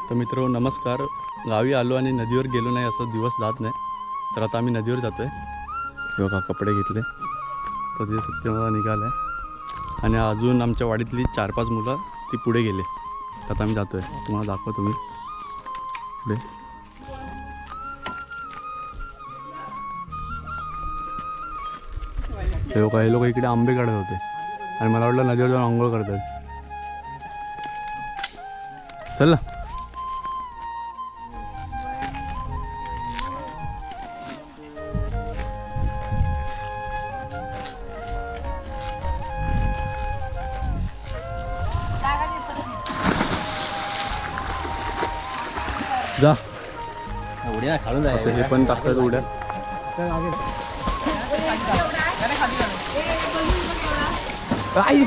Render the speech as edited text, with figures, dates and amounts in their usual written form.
तर मित्र नमस्कार. गावी आलो आणि नदीवर गेलो नाही असं दिवस जात नाही. तर आता आम्ही नदीवर जातो आहे. बघा कपडे घेतले तर तिथे सत्यमला निघाला आहे आणि अजून आमच्या वाडीतली 4-5 मुलं ती पुढे गेले. तर आता आम्ही जातो आहे. तुम्हाला दाखवतो मी पुढे. ते बघा हे लोक इकडे आंबे काढत होते आणि मला वाटलं नदीवर जाऊन आंघोळ करतात. चल ना. जा उड्या खालून आता हे पण टाकतात उड्या. काय